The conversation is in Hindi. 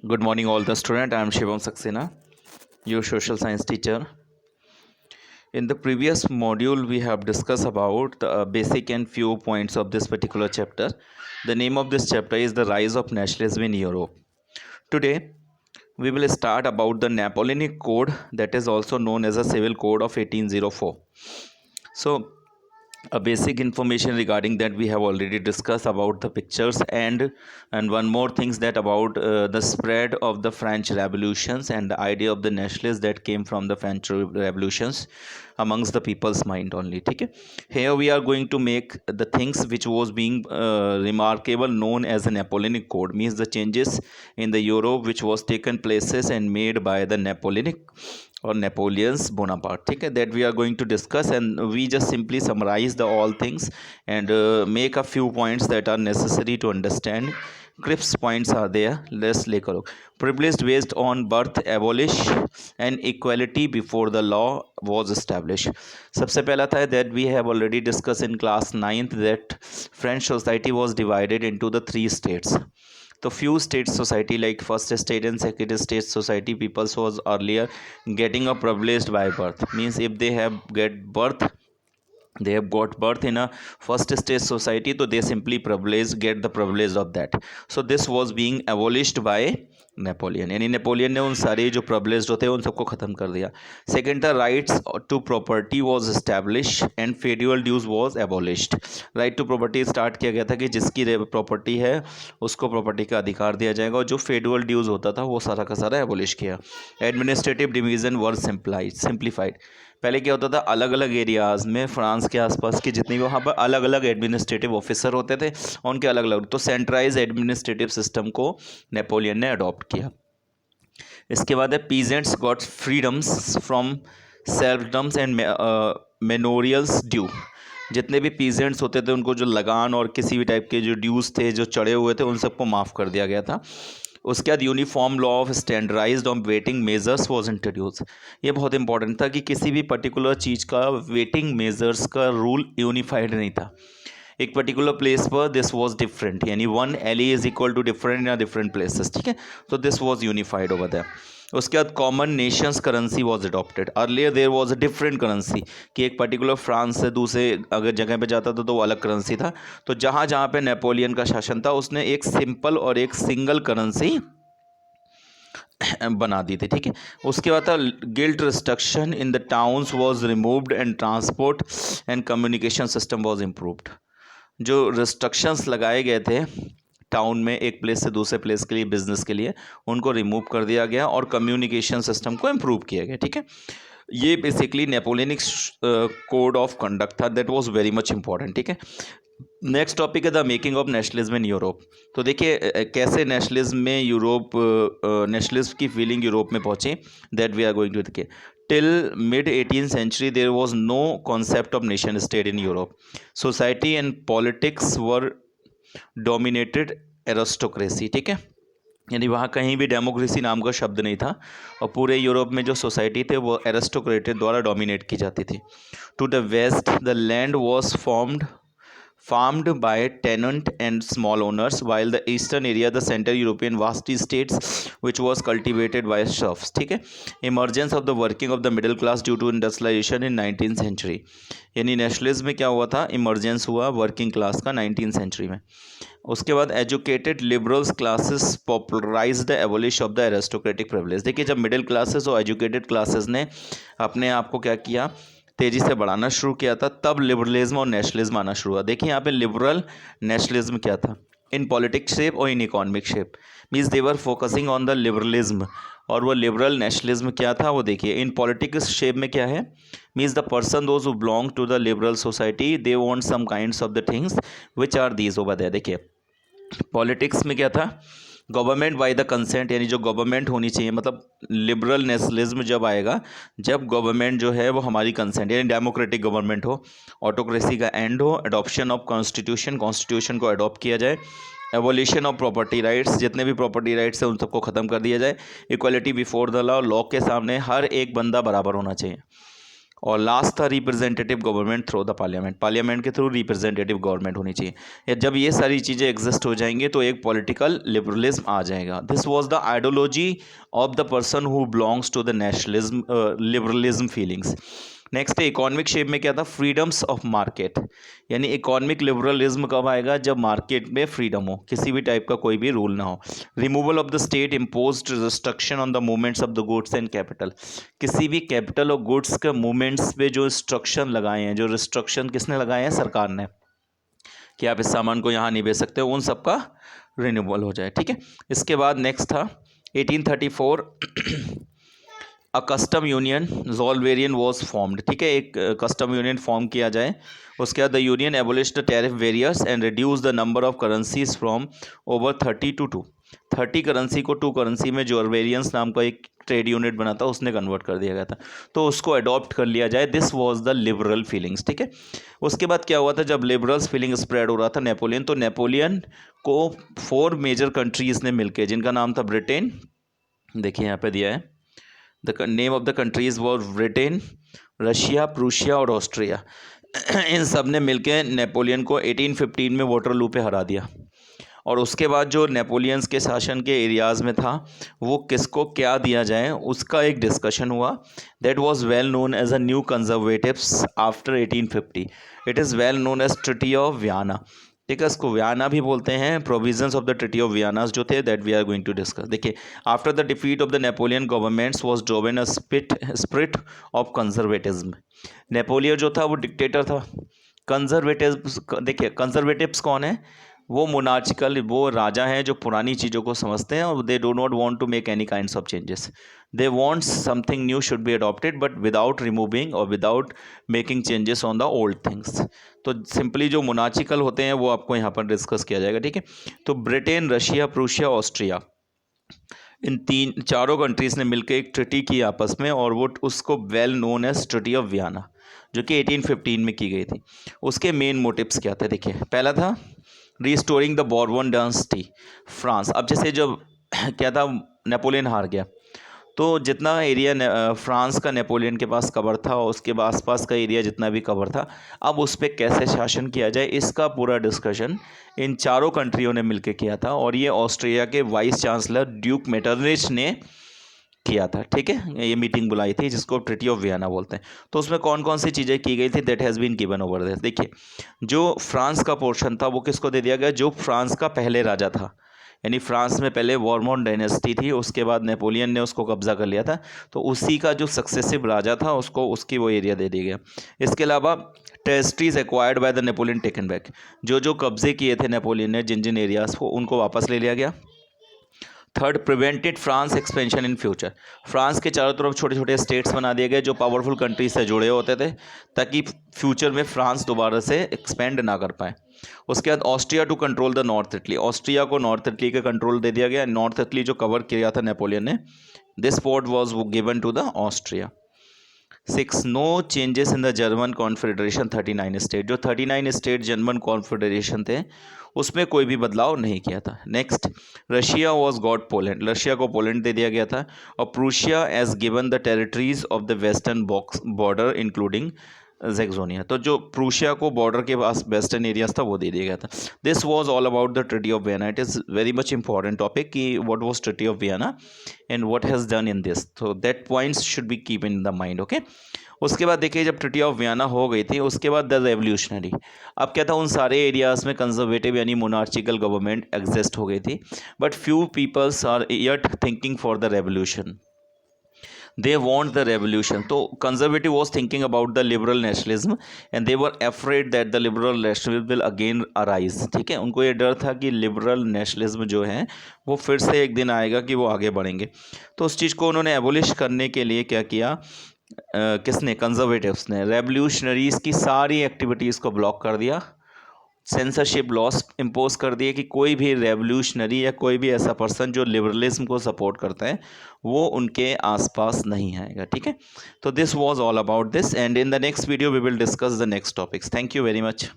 Good morning, all the student. I am Shivam Saxena, your social science teacher. In the previous module, we have discussed about the basic and few points of this particular chapter. The name of this chapter is The Rise of Nationalism in Europe. Today, we will start about the Napoleonic Code, that is also known as a Civil Code of 1804. So, a basic information regarding that we have already discussed about the pictures and one more things that about the spread of the French revolutions and the idea of the nationalists that came from the French revolutions amongst the people's mind only. Okay, here we are going to make the things which was being remarkable known as the Napoleonic Code, means the changes in the Europe which was taken places and made by the Napoleonic or Napoleon's Bonaparte. Okay, that we are going to discuss, and we just simply summarize the all things and make a few points that are necessary to understand. Crisp points are there. Let's take a look. Privilege based on birth abolish and equality before the law was established. सबसे पहला था that we have already discussed in class 9th that French society was divided into the three states. So few state society like first state and second state society people was earlier getting a privileged by birth, means if they have got birth in a first stage society, so they simply get the privilege of that. So this was being abolished by Napoleon, यानी नेपोलियन ने उन सारे जो प्रिविलेज्ड होते हैं उन सबको ख़त्म कर दिया. सेकेंड था rights to property was establish and federal dues was abolished. Right to property start किया गया था कि जिसकी प्रॉपर्टी है उसको प्रॉपर्टी का अधिकार दिया जाएगा, और जो फेडरल ड्यूज होता था वो सारा का सारा एबॉलिश किया. एडमिनिस्ट्रेटिव डिवीज़न वर सिंप्लीफाइड. पहले क्या होता था, अलग अलग एरियाज़ में फ्रांस के आसपास के जितने भी वहाँ पर अलग अलग एडमिनिस्ट्रेटिव ऑफिसर होते थे, उनके अलग अलग, तो सेंट्रलाइज एडमिनिस्ट्रेटिव सिस्टम को नेपोलियन ने अडॉप्ट किया. इसके बाद है peasants got freedoms from serfdoms and manorials due. जितने भी पीजेंट्स होते थे उनको जो लगान और किसी भी टाइप के जो ड्यूज़ थे जो चढ़े हुए थे उन सबको माफ़ कर दिया गया था. उसके बाद uniform law of standardized on weighting measures was introduce. ये बहुत इंपॉर्टेंट था कि किसी भी पर्टिकुलर चीज़ का वेटिंग मेजर्स का रूल यूनिफाइड नहीं था. एक पर्टिकुलर प्लेस पर दिस वाज डिफरेंट, यानी one ell is equal to different in different places. ठीक है, तो this was unified over that. उसके बाद common nations currency was adopted. Earlier there was a different currency, कि एक पर्टिकुलर फ्रांस से दूसरे अगर जगह पे जाता था तो वो अलग करेंसी था. तो जहाँ जहाँ पे नेपोलियन का शासन था उसने एक सिंपल और एक सिंगल करेंसी बना दी थी. ठीक है, उसके बाद था guilt restriction in the towns was removed and transport and communication system was improved. जो रिस्ट्रक्शंस लगाए गए थे टाउन में एक प्लेस से दूसरे प्लेस के लिए बिजनेस के लिए, उनको रिमूव कर दिया गया और कम्युनिकेशन सिस्टम को इम्प्रूव किया गया. ठीक है, ये basically Napoleonic code of conduct था, that was very much important. ठीक है, नेक्स्ट टॉपिक है the making of nationalism in Europe. तो देखिए कैसे नेशनलिज्म में यूरोप नेशनलिज्म की फीलिंग यूरोप में पहुंची, that we are going to देखिए. Till mid 18th century there was no concept of nation state in Europe. Society and politics were dominated aristocracy. ठीक है, यानी वहाँ कहीं भी डेमोक्रेसी नाम का शब्द नहीं था, और पूरे यूरोप में जो सोसाइटी थे वो एरिस्टोक्रेट द्वारा डोमिनेट की जाती थी. To the west the land was farmed by tenant and small owners, while the eastern area, the central European vast states, which was cultivated by serfs. ठीक है, emergence of the working of the middle class due to industrialization in 19th century. यानी नेशनलिज्म में क्या हुआ था, इमरजेंस हुआ वर्किंग क्लास का 19th सेंचुरी में. उसके बाद educated liberals classes popularize the abolish of the aristocratic privilege. देखिए जब मिडिल क्लासेस और एजुकेटेड क्लासेस ने अपने आप को क्या किया, तेज़ी से बढ़ाना शुरू किया था, तब लिबरलिज्म और नेशनलिज्म आना शुरू हुआ. देखिए यहाँ पे लिबरल नेशनलिज्म क्या था, इन पॉलिटिक्स शेप और in economic shape, means they were focusing on the liberalism. और वो लिबरल नेशनलिज्म क्या था वो देखिए, इन पॉलिटिक्स शेप में क्या है, means the person those who belong to the liberal society they want some kinds of the things which are these over there. देखिए पॉलिटिक्स में क्या था, गवर्नमेंट बाय द कंसेंट, यानी जो गवर्नमेंट होनी चाहिए, मतलब लिबरल नेशनलिज्म जब आएगा जब गवर्नमेंट जो है वो हमारी कंसेंट, यानी डेमोक्रेटिक गवर्नमेंट हो, ऑटोक्रेसी का एंड हो, अडॉप्शन ऑफ कॉन्स्टिट्यूशन को अडॉप्ट किया जाए, एवोल्यूशन ऑफ प्रॉपर्टी राइट्स, जितने भी प्रॉपर्टी राइट्स हैं उन सबको ख़त्म कर दिया जाए, equality before the law, law के सामने हर एक बंदा बराबर होना चाहिए. और लास्ट था representative government through the parliament, parliament के थ्रू रिप्रेजेंटेटिव गवर्नमेंट होनी चाहिए। या जब ये सारी चीज़ें एग्जिस्ट हो जाएंगी तो एक पॉलिटिकल लिबरलिज्म आ जाएगा। This was the ideology of the person who belongs to the nationalism liberalism feelings. Next economic shape में क्या था, फ्रीडम्स ऑफ मार्केट, यानी इकोनॉमिक लिबरलिज्म कब आएगा, जब मार्केट में फ्रीडम हो, किसी भी टाइप का कोई भी रूल ना हो। Removal of the state imposed restriction on the movements of the goods and capital, किसी भी कैपिटल और गुड्स के मूवमेंट्स पे जो रिस्ट्रिक्शन लगाए हैं, जो रिस्ट्रिक्शन किसने लगाए हैं, सरकार ने, कि आप इस सामान को यहाँ नहीं बेच सकते, उन सब का रिन्यूअल हो जाए। ठीक है, इसके बाद नेक्स्ट था 1834 a custom union Zollverein was formed. ठीक है, एक कस्टम यूनियन फॉर्म किया जाए। उसके बाद the union abolish the tariff warriors and reduce the number of currencies from over 30 to 2। 30 currency को 2 करेंसी में जो वेरियंस नाम का एक ट्रेड यूनिट बना था उसने कन्वर्ट कर दिया गया था, तो उसको अडॉप्ट कर लिया जाए। This was the liberal feelings. ठीक है, उसके बाद क्या हुआ था, जब लिबरल्स फीलिंग स्प्रेड हो रहा था नेपोलियन, तो नेपोलियन को 4 मेजर कंट्रीज ने मिलकर, जिनका नाम था ब्रिटेन, देखिए यहाँ पे दिया है, the name of the countries war Britain, Russia, Prussia और ऑस्ट्रिया। इन सब ने मिलकर नेपोलियन को 1815 में वाटरलू पे हरा दिया। और उसके बाद जो नेपोलियंस के शासन के एरियाज़ में था, वो किसको क्या दिया जाए उसका एक डिस्कशन हुआ। That was well known as a new conservatives after 1850। It is well known as treaty of Vienna. ठीक है, इसको वियना भी बोलते हैं। Provisions of the treaty of Vienna जो थे, that we are going to discuss. देखिए, after the defeat of the Napoleon governments was driven a spirit of conservatism. Napoleon जो था वो डिक्टेटर था। कंजर्वेटिव्स, देखिए कंजर्वेटिव्स कौन है, वो मोनार्चिकल, वो राजा हैं जो पुरानी चीज़ों को समझते हैं और they do not want to make any kinds of changes. They want something new should be adopted but without removing और without making changes on the old things. तो सिंपली जो मोनार्चिकल होते हैं वो आपको यहाँ पर डिस्कस किया जाएगा। ठीक है, तो ब्रिटेन, रशिया, प्रूशिया, ऑस्ट्रिया, इन चारों कंट्रीज़ ने मिलकर एक ट्रिटी की आपस में, और वो उसको well known as treaty of Vienna, जो कि 1815 में की गई थी। उसके मेन मोटिव्स क्या थे, देखिए, पहला था restoring the Bourbon dynasty, France. अब जैसे जब क्या था, नेपोलियन हार गया, तो जितना एरिया फ्रांस का नेपोलियन के पास कवर था, उसके आसपास का एरिया जितना भी कवर था, अब उस पर कैसे शासन किया जाए, इसका पूरा डिस्कशन इन चारों कंट्रियों ने मिलकर किया था। और ये ऑस्ट्रिया के वाइस चांसलर ड्यूक मेटरनिच ने किया था। ठीक है, ये मीटिंग बुलाई थी जिसको ट्रिटी ऑफ वियना बोलते हैं। तो उसमें कौन कौन सी चीज़ें की गई थी, that has been given over there. देखिए, जो फ्रांस का पोर्शन था वो किसको दे दिया गया, जो फ्रांस का पहले राजा था, यानी फ्रांस में पहले वॉरमोन डायनेस्टी थी, उसके बाद नेपोलियन ने उसको कब्जा कर लिया था, तो उसी का जो सक्सेसिव राजा था उसको उसकी वो एरिया दे दिया गया। इसके अलावा territories acquired by the Napoleon taken back, जो जो कब्जे किए थे नेपोलियन ने जिन जिन एरियाज़ को, उनको वापस ले लिया गया। Third, prevented France expansion in future, France के चारों तरफ छोटे छोटे स्टेट्स बना दिए गए जो पावरफुल कंट्री से जुड़े होते थे, ताकि फ्यूचर में फ्रांस दोबारा से एक्सपेंड ना कर पाए। उसके बाद Austria to control the north Italy, Austria को नॉर्थ इटली का कंट्रोल दे दिया गया। नॉर्थ इटली जो कवर किया था नेपोलियन ने, this port was given to the Austria. 6, no changes in the German confederation 39 state, जो 39 स्टेट जर्मन कॉन्फेडरेशन थे उसमें कोई भी बदलाव नहीं किया था। Next, Russia was got Poland, Russia को पोलैंड दे दिया गया था। और Prussia as given the territories of the western border including Saxony, तो जो प्रूशिया को बॉर्डर के पास वेस्टर्न एरियाज था वो दे दिया गया था। This was all about the treaty of Vienna. It is very much important topic कि what was treaty of Vienna and what has done in this, तो that points should be keep in the mind. Okay, उसके बाद देखिए, जब ट्रिटी ऑफ वियना हो गई थी, उसके बाद द रेवोल्यूशनरी, अब क्या था, उन सारे एरियाज़ में कंजर्वेटिव यानी मोनार्चिकल गवर्नमेंट एग्जिस्ट हो गई थी, but few peoples are yet thinking for the revolution, they want the revolution. तो conservative was thinking about the liberal nationalism and they were afraid that the liberal nationalism will again arise. ठीक है, उनको ये डर था कि liberal nationalism जो है वो फिर से एक दिन आएगा कि वो आगे बढ़ेंगे। तो उस चीज़ को उन्होंने एबोलिश करने के लिए क्या किया, किसने, कंजर्वेटिव्स ने रेवोल्यूशनरीज़ की सारी एक्टिविटीज़ को ब्लॉक कर दिया, सेंसरशिप लॉस इम्पोज कर दिए कि कोई भी रेवोल्यूशनरी या कोई भी ऐसा पर्सन जो लिबरलिज्म को सपोर्ट करता है वो उनके आसपास नहीं आएगा। ठीक है, तो this was all about this and in the next video we will discuss the next topics. Thank you very much.